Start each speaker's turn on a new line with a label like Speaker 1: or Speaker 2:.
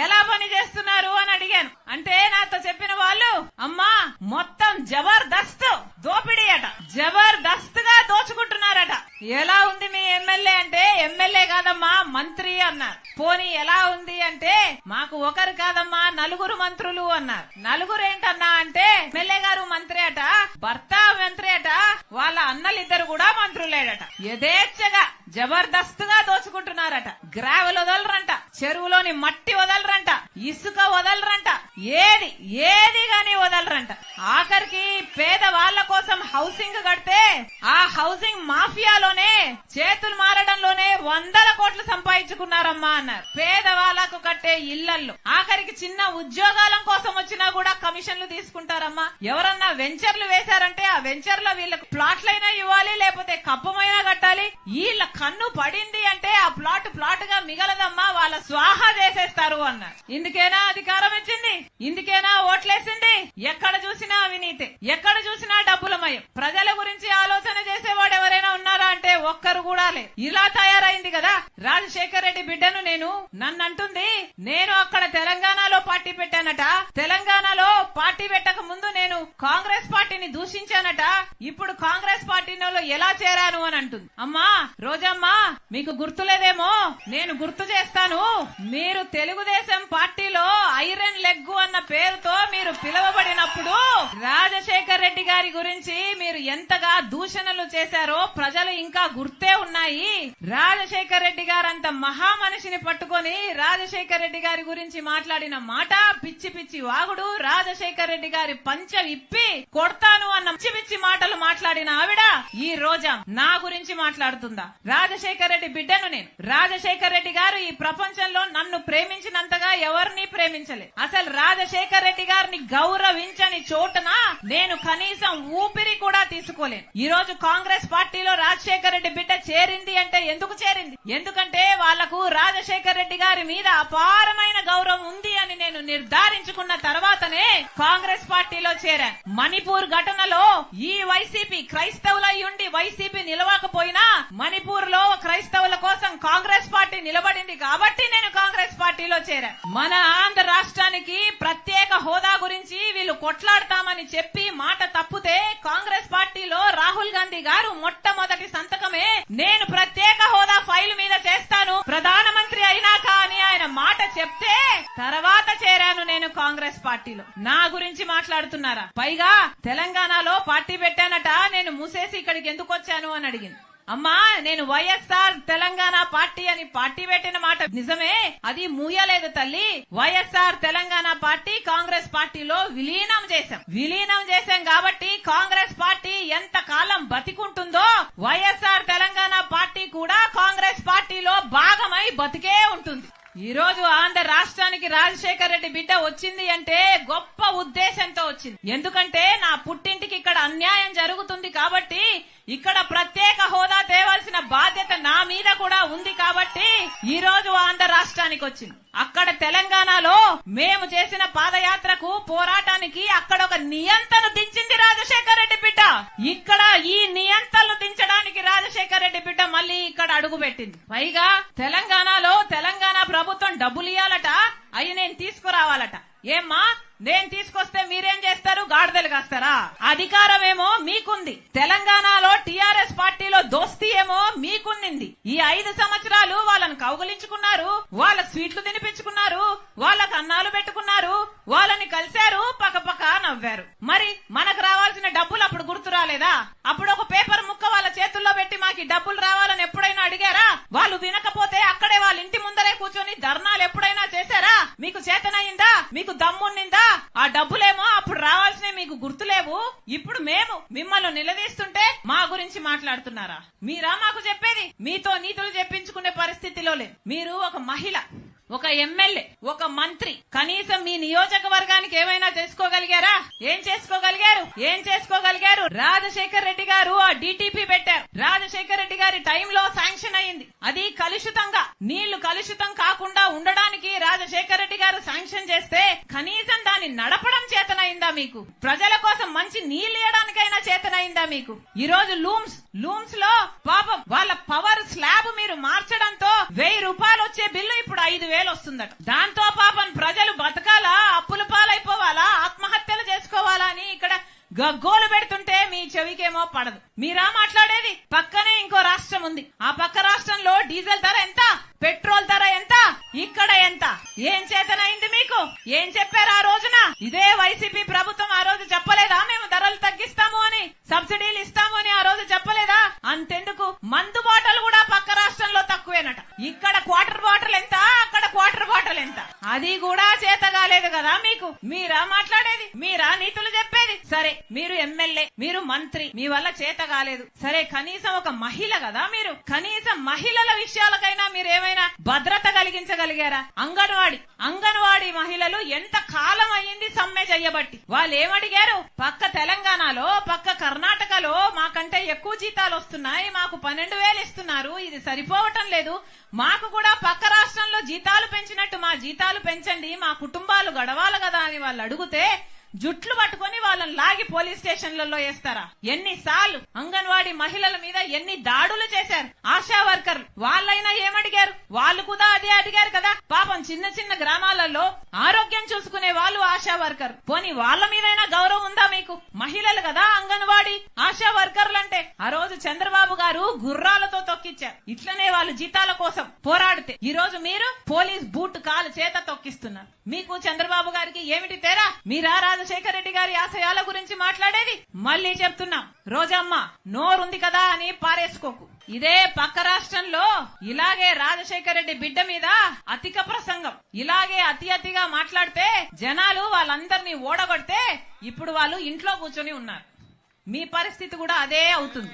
Speaker 1: ఎలా పని చేస్తున్నారు అని అడిగాను. అంటే నాతో చెప్పిన వాళ్ళు, అమ్మా మొత్తం జబర్దస్త్ దోపిడీ అట, జబర్దస్త్ గా దోచుకుంటున్నారట. ఎలా ఉంది మీ ఎమ్మెల్యే అంటే, ఎమ్మెల్యే కాదమ్మా మంత్రి అన్నారు. పోనీ ఎలా ఉంది అంటే, మాకు ఒకరు కాదమ్మా నలుగురు మంత్రులు అన్నారు. నలుగురు ఏంటన్నా అంటే, ఎమ్మెల్యే గారు మంత్రి అట, భర్త మంత్రి అట, వాళ్ళ అన్నలిద్దరు కూడా మంత్రులేడట. యథేచ్ఛగా జబర్దస్త్ గా దోచుకుంటున్నారట. గ్రావెల్ వదలరంట, చెరువులోని మట్టి వదలరంట, ఇసుక వదలరంట, ఏది గాని వదలరంట. ఆఖరికి పేద వాళ్ల కోసం హౌసింగ్ కడితే ఆ హౌసింగ్ మాఫియాలోనే చేతులు మారడంలోనే 100 కోట్లు సంపాదించుకున్నారమ్మా అన్నారు. పేదవాళ్లకు కట్టే ఇళ్లల్లో ఆఖరికి చిన్న ఉద్యోగాల కోసం వచ్చినా కూడా కమిషన్లు తీసుకుంటారమ్మా. ఎవరన్నా వెంచర్లు వేశారంటే ఆ వెంచర్ లో వీళ్ళకి ప్లాట్లైనా ఇవ్వాలి, లేకపోతే కప్పమైనా కట్టాలి. వీళ్ళ కన్ను పడింది అంటే ఆ ప్లాట్ గా మిగలదమ్మా, వాళ్ళ స్వాహా చేసేస్తారు అన్నారు. ఇందుకేనా అధికారం ఇచ్చింది, ఇందుకేనా ఓట్లేసింది? ఎక్కడ చూసినా అవినీతి, ఎక్కడ చూసినా డబ్బులమయం. ప్రజల గురించి ఆలోచన చేసేవాడు ఎవరైనా ఉన్నారా అంటే ఒక్కరు కూడా లేదు. ఇలా తయారైంది కదా. రాజశేఖర్ రెడ్డి బిడ్డను నన్ను అంటుంది, నేను అక్కడ తెలంగాణలో పార్టీ పెట్టానట, తెలంగాణలో పార్టీ పెట్టక ముందు నేను కాంగ్రెస్ పార్టీని దూషించానట, ఇప్పుడు కాంగ్రెస్ పార్టీలో ఎలా చేరాను అని అంటుంది. అమ్మా రోజమ్మా, మీకు గుర్తులేదేమో, నేను గుర్తు చేస్తాను. మీరు తెలుగుదేశం పార్టీలో ఐరన్ లెగ్ అన్న పేరుతో మీరు పిలువబడినప్పుడు రాజశేఖర్ రెడ్డి గారి గురించి మీరు ఎంతగా దూషణలు చేశారో ప్రజలు ఇంకా గుర్తే ఉన్నాయి. రాజశేఖర్ రెడ్డి గారంత మహా మనిషిని పట్టుకొని రాజశేఖర్ రెడ్డి గారి గురించి మాట్లాడిన మాట పిచ్చి పిచ్చి వాగుడు. రాజశేఖర్ రెడ్డి గారి పంచ విప్పి కొడతాను అన్న పిచ్చి పిచ్చి మాటలు మాట్లాడిన ఆవిడ ఈ రోజా నా గురించి మాట్లాడుతుందా? రాజశేఖర్ రెడ్డి బిడ్డను నేను. రాజశేఖర్ రెడ్డి గారు ఈ ప్రపంచంలో నన్ను ప్రేమించినంతగా ఎవరిని ప్రేమించలేదు. అసలు రాజశేఖర్ రెడ్డి గారిని గౌరవించని చోటున నేను కనీసం ఊపిరి కూడా తీసుకోలేను. ఈ రోజు కాంగ్రెస్ పార్టీలో రాజశేఖర్ రెడ్డి బిడ్డ చేరింది అంటే ఎందుకు చేరింది? ఎందుకంటే వాళ్లకు రాజశేఖర్ రెడ్డి గారి మీద అపారమైన గౌరవం ఉంది అని నేను నిర్ధారించుకున్న తర్వాతనే కాంగ్రెస్ పార్టీలో చేరాను. మణిపూర్ ఘటనలో ఈ వైసీపీ క్రైస్తవులయ్యుండి వైసీపీ నిలవకపోయినా మణిపూర్ లో క్రైస్తవుల కోసం కాంగ్రెస్ పార్టీ నిలబడింది కాబట్టి నేను కాంగ్రెస్ పార్టీలో చేరాను. మన ఆంధ్ర రాష్ట్రానికి ప్రత్యేక హోదా గురించి వీళ్ళు కొట్లాడతామని చెప్పి మాట తప్పితే కాంగ్రెస్ పార్టీలో రాహుల్ గాంధీ గారు మొట్టమొదటి సంతకమే నేను ప్రత్యేక హోదా ఫైల్ మీద చేస్తాను ప్రధానమంత్రి అయినాక అని ఆయన మాట చెప్తే తర్వాత చేరాను నేను కాంగ్రెస్ పార్టీలో. నా గురించి మాట్లాడుతున్నారా? పైగా తెలంగాణలో పార్టీ పెట్టానట, నేను మూసేసి ఇక్కడికి ఎందుకు వచ్చాను అని అడిగింది. అమ్మా నేను వైఎస్ఆర్ తెలంగాణ పార్టీ అని పార్టీ పెట్టిన మాట నిజమే, అది మూయలేదు తల్లి. వైఎస్ఆర్ తెలంగాణ పార్టీ కాంగ్రెస్ పార్టీలో విలీనం చేశాం కాబట్టి కాంగ్రెస్ పార్టీ ఎంత కాలం బతికుంటుందో వైఎస్ఆర్ తెలంగాణ పార్టీ కూడా కాంగ్రెస్ పార్టీలో భాగమై బతికే ఉంటుంది. ఈ రోజు ఆంధ్ర రాష్ట్రానికి రాజశేఖర్ రెడ్డి బిడ్డ వచ్చింది అంటే గొప్ప ఉద్దేశంతో వచ్చింది. ఎందుకంటే నా పుట్టింటికి ఇక్కడ అన్యాయం జరుగుతుంది కాబట్టి ఇక్కడ ప్రత్యేక హోదా తేవాల్సిన బాధ్యత నా మీద కూడా ఉంది కాబట్టి ఈ రోజు ఆంధ్ర రాష్ట్రానికి వచ్చింది. అక్కడ తెలంగాణలో మేము చేసిన పాదయాత్రకు పోరాటానికి అక్కడ ఒక నియంతను దించింది రాజశేఖర్ రెడ్డి బిడ్డ. ఇక్కడ ఈ నియంతను దించడానికి రాజశేఖర్ రెడ్డి బిడ్డ మళ్ళీ ఇక్కడ అడుగు పెట్టింది. పైగా తెలంగాణలో తెలంగాణ ప్రభుత్వం డబ్బులు ఇయ్యాలట, అవి నేను తీసుకురావాలట. ఏమ్మా నేను తీసుకొస్తే మీరేం చేస్తారు? గాడిదలు కాస్తారా? అధికారం ఏమో మీకుంది, తెలంగాణలో టీఆర్ఎస్ పార్టీలో దోస్తీ ఏమో మీకుంది. ఈ 5 సంవత్సరాలు వాళ్ళని కౌగులించుకున్నారు, వాళ్ళ స్వీట్లు తినిపించుకున్నారు, వాళ్ళకు అన్నాలు పెట్టుకున్నారు, వాళ్ళని కలిశారు, పక్కపక్క నవ్వారు. మరి మనకు రావాల్సిన డబ్బులు అప్పుడు గుర్తు రాలేదా? అప్పుడు ఒక పేపర్ ముక్క వాళ్ళ చేతుల్లో పెట్టి మాకు డబ్బులు రావాలని ఎప్పుడైనా అడిగారా? వాళ్ళు వినకపోతే అక్కడే వాళ్ళ ఇంటి ముందరే కూర్చొని ధర్నాలు ఎప్పుడైనా చేశారా? మీకు చేతనయిందా? మీకు దమ్మున్నిందా? ఆ డబ్బులేమో అప్పుడు రావాల్సినవి మీకు గుర్తులేవు. ఇప్పుడు మేము మిమ్మల్ని నిలదీస్తుంటే మా గురించి మాట్లాడుతున్నారా? మీరా మాకు చెప్పేది? మీతో నీతులు చెప్పించుకునే పరిస్థితిలో లేదు. మీరు ఒక మహిళ, ఒక ఎమ్మెల్యే, ఒక మంత్రి, కనీసం మీ నియోజకవర్గానికి ఏమైనా చేసుకోగలిగారా? ఏం చేసుకోగలిగారు? రాజశేఖర్ రెడ్డి గారు ఆ డిటిపి పెట్టారు. రాజశేఖర్ రెడ్డి గారి టైంలో శాంక్షన్ అయింది. అది కలుషితంగా, నీళ్లు కలుషితం కాకుండా ఉండడానికి రాజశేఖర్ రెడ్డి గారు శాంక్షన్ చేస్తే కనీసం దాన్ని నడపడం చేతనైందా మీకు? ప్రజల కోసం మంచి నీళ్లు ఇవ్వడానికైనా చేతనైందా మీకు? ఈ రోజు లూమ్స్ లో పాపం వాళ్ళ పవర్ స్లాబ్ మీరు మార్చడంతో 1000 రూపాయలు వచ్చే బిల్లు ఇప్పుడు 5000 వస్తుందట. దాంతో పాపం గగ్గోలు పెడుతుంటే మీ చెవికేమో పడదు. మీరా మాట్లాడేది? పక్కనే ఇంకో రాష్ట్రం ఉంది. ఆ పక్క రాష్ట్రంలో డీజిల్ ధర ఎంత, పెట్రోల్ ధర ఎంత, ఇక్కడ ఎంత? ఏం చేతనైంది మీకు? ఏం చెప్పారు ఆ రోజున? ఇదే వైసీపీ ప్రభుత్వం ఆ రోజు చెప్పలేదా మేము ధరలు తగ్గిస్తాము అని, సబ్సిడీలు ఇస్తాము అని ఆ రోజు చెప్పలేదా? అంతెందుకు, మందు బాటలు కూడా పక్క రాష్ట్రంలో తక్కువేనట. ఇక్కడ క్వార్టర్ బాటిల్ ఎంత, అక్కడ క్వార్టర్ బాటిల్ ఎంత? అది కూడా చేత కాలేదు కదా మీకు. మీరా మాట్లాడేది? మీరా నీతులు చెప్పేది? సరే, మీరు ఎమ్మెల్యే, మీరు మంత్రి, మీ వల్ల చేత కాలేదు. సరే, కనీసం ఒక మహిళ కదా మీరు, కనీసం మహిళల విషయాలకైనా మీరు ఏమైనా భద్రత కలిగించగలిగారా? అంగన్వాడీ మహిళలు ఎంత కాలం అయ్యింది సమ్మె చెయ్యబట్టి. వాళ్ళు ఏమడిగారు? పక్క తెలంగాణలో, పక్క కర్ణాటకలో మాకంటే ఎక్కువ జీతాలు వస్తున్నాయి, మాకు 12,000 ఇస్తున్నారు, ఇది సరిపోవటం లేదు, మాకు కూడా పక్క రాష్ట్రంలో జీతాలు పెంచినట్టు మా జీతాలు పెంచండి, మా కుటుంబాలు గడవాలి కదా అని వాళ్ళు అడిగితే జుట్లు పట్టుకుని వాళ్ళని లాగి పోలీస్ స్టేషన్లలో వేస్తారా? ఎన్నిసార్లు అంగన్వాడీ మహిళల మీద ఎన్ని దాడులు చేశారు ఆశా వర్కర్లు. వాళ్ళైనా ఏమడిగారు? వాళ్ళు కూడా అదే అడిగారు కదా. పాపం చిన్న చిన్న గ్రామాలలో ఆరోగ్యం చూసుకునే వాళ్ళు ఆశా వర్కర్. పోనీ వాళ్ళ మీదైనా గౌరవం ఉందా మీకు? మహిళలు కదా అంగన్వాడీ ఆశా వర్కర్లు అంటే. ఆ రోజు చంద్రబాబు గారు గుర్రాలతో తొక్కిచ్చారు. ఇట్లనే వాళ్ళు జీతాల కోసం పోరాడితే ఈ రోజు మీరు పోలీస్ బూట్ కాలు చేత తొక్కిస్తున్నారు. మీకు చంద్రబాబు గారికి ఏమిటి తేడా? మీరా రాజశేఖర రెడ్డి గారి ఆశయాల గురించి మాట్లాడేది? మళ్ళీ చెప్తున్నా, రోజమ్మ నోరుంది కదా అని పారేసుకోకు. ఇదే పక్క రాష్ట్రంలో ఇలాగే రాజశేఖర రెడ్డి బిడ్డ మీద అధిక ప్రసంగం, ఇలాగే అతిగా మాట్లాడితే జనాలు వాళ్ళందరినీ ఓడగొడితే ఇప్పుడు వాళ్ళు ఇంట్లో కూర్చొని ఉన్నారు. మీ పరిస్థితి కూడా అదే అవుతుంది.